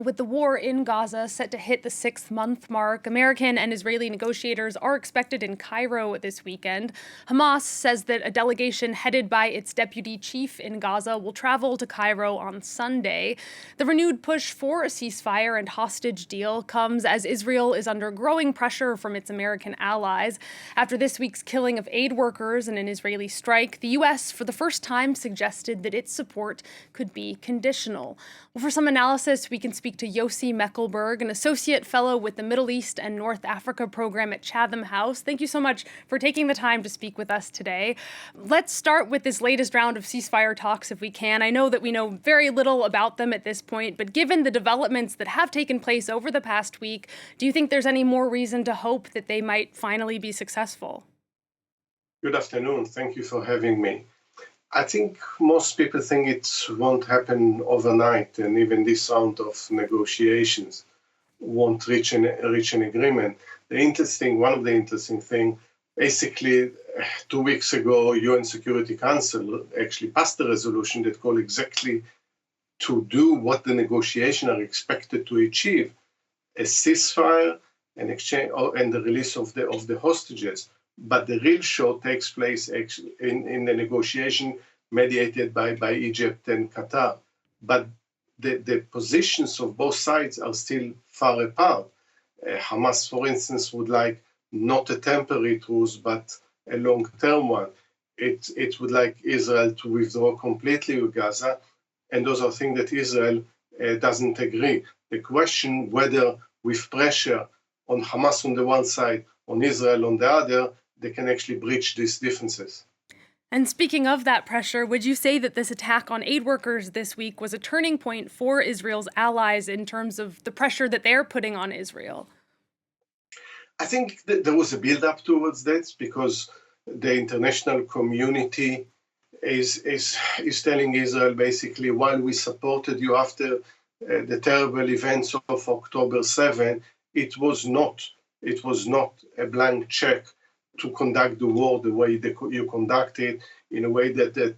With the war in Gaza set to hit the 6th month mark, American and Israeli negotiators are expected in Cairo this weekend. Hamas says that a delegation headed by its deputy chief in Gaza will travel to Cairo on Sunday. The renewed push for a ceasefire and hostage deal comes as Israel is under growing pressure from its American allies. After this week's killing of aid workers in an Israeli strike, the U.S. for the first time suggested that its support could be conditional. Well, for some analysis, we can speak to Yossi Mekelberg, an associate fellow with the Middle East and North Africa program at Chatham House. Thank you so much for taking the time to speak with us today. Let's start with this latest round of ceasefire talks, if we can. I know that we know very little about them at this point, but given the developments that have taken place over the past week, do you think there's any more reason to hope that they might finally be successful? Good afternoon. Thank you for having me. I think most people think it won't happen overnight, and even this round of negotiations won't reach an agreement. One of the interesting things, basically 2 weeks ago, UN Security Council actually passed a resolution that called exactly to do what the negotiations are expected to achieve: a ceasefire, an exchange, and the release of the hostages. But the real show takes place actually in the negotiation mediated by Egypt and Qatar. But the positions of both sides are still far apart. Hamas, for instance, would like not a temporary truce, but a long-term one. It would like Israel to withdraw completely with Gaza, and those are things that Israel doesn't agree. The question whether with pressure on Hamas on the one side, on Israel on the other, they can actually breach these differences. And speaking of that pressure, would you say that this attack on aid workers this week was a turning point for Israel's allies in terms of the pressure that they're putting on Israel? I think that there was a build-up towards that because the international community is telling Israel basically, while we supported you after the terrible events of October 7, it was not a blank check to conduct the war the way that you conducted, in a way that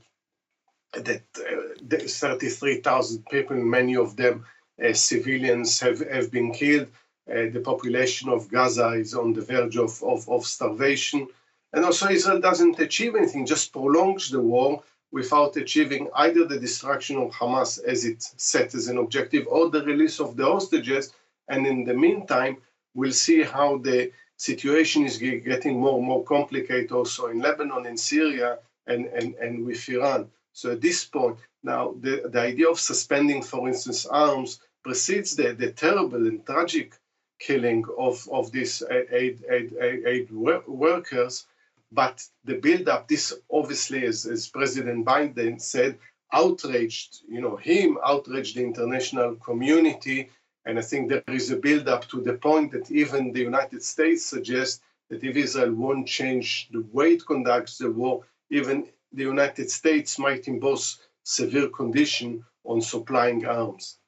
33,000 people, many of them civilians, have been killed. The population of Gaza is on the verge of starvation. And also Israel doesn't achieve anything, just prolongs the war without achieving either the destruction of Hamas as it set as an objective or the release of the hostages. And in the meantime, we'll see how the situation is getting more and more complicated also in Lebanon, in Syria, and with Iran. So at this point, now the idea of suspending, for instance, arms precedes the terrible and tragic killing of these aid workers. But the build-up, this obviously, as President Biden said, outraged the international community. And I think there is a build-up to the point that even the United States suggests that if Israel won't change the way it conducts the war, even the United States might impose severe conditions on supplying arms.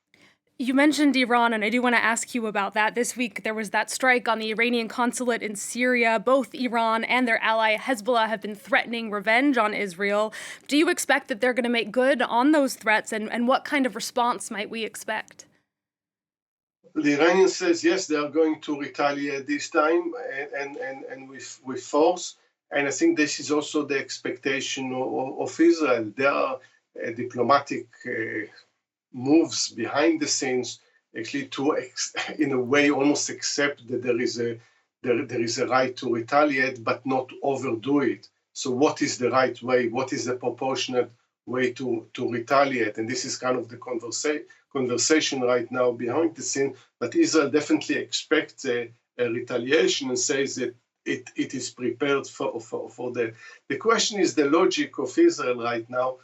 You mentioned Iran, and I do want to ask you about that. This week, there was that strike on the Iranian consulate in Syria. Both Iran and their ally Hezbollah have been threatening revenge on Israel. Do you expect that they're going to make good on those threats, and what kind of response might we expect? The Iranian says, yes, they are going to retaliate this time and with force. And I think this is also the expectation of Israel. There are diplomatic moves behind the scenes, actually to, in a way, almost accept that there is a right to retaliate, but not overdo it. So what is the right way? What is the proportionate way to retaliate? And this is kind of the conversation right now behind the scene. But Israel definitely expects a retaliation and says that it is prepared for that. The question is the logic of Israel right now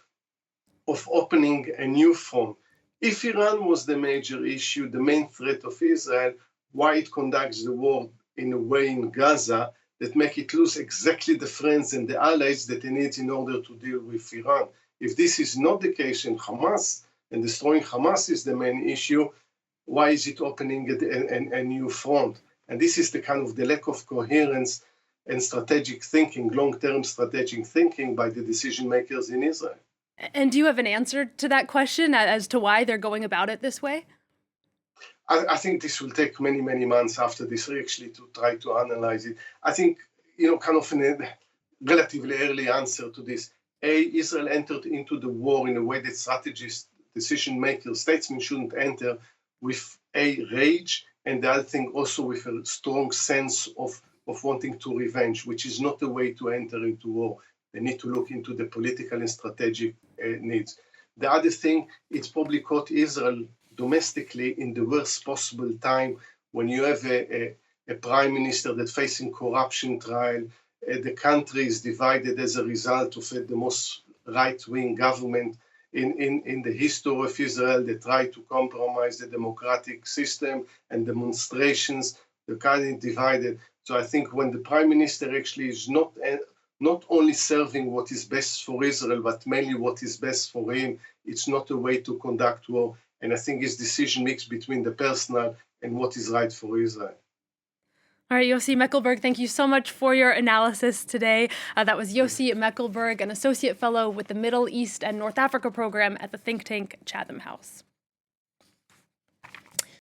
of opening a new front. If Iran was the major issue, the main threat of Israel, why it conducts the war in a way in Gaza that make it lose exactly the friends and the allies that it needs in order to deal with Iran. If this is not the case in Hamas, and destroying Hamas is the main issue, why is it opening a new front? And this is the kind of the lack of coherence and strategic thinking, long-term strategic thinking by the decision makers in Israel. And do you have an answer to that question as to why they're going about it this way? I think this will take many, many months after this actually to try to analyze it. I think, kind of in a relatively early answer to this, Israel entered into the war in a way that strategists, decision makers, statesmen shouldn't enter with rage, and the other thing also with a strong sense of wanting to revenge, which is not the way to enter into war. They need to look into the political and strategic needs. The other thing, it's probably caught Israel domestically in the worst possible time when you have a prime minister that's facing corruption trial. The country is divided as a result of the most right-wing government in the history of Israel. They try to compromise the democratic system and demonstrations. The country is divided. So I think when the prime minister actually is not only serving what is best for Israel, but mainly what is best for him, it's not a way to conduct war. And I think his decision mix between the personal and what is right for Israel. All right, Yossi Mekelberg, thank you so much for your analysis today. That was Yossi Mekelberg, an associate fellow with the Middle East and North Africa program at the think tank Chatham House.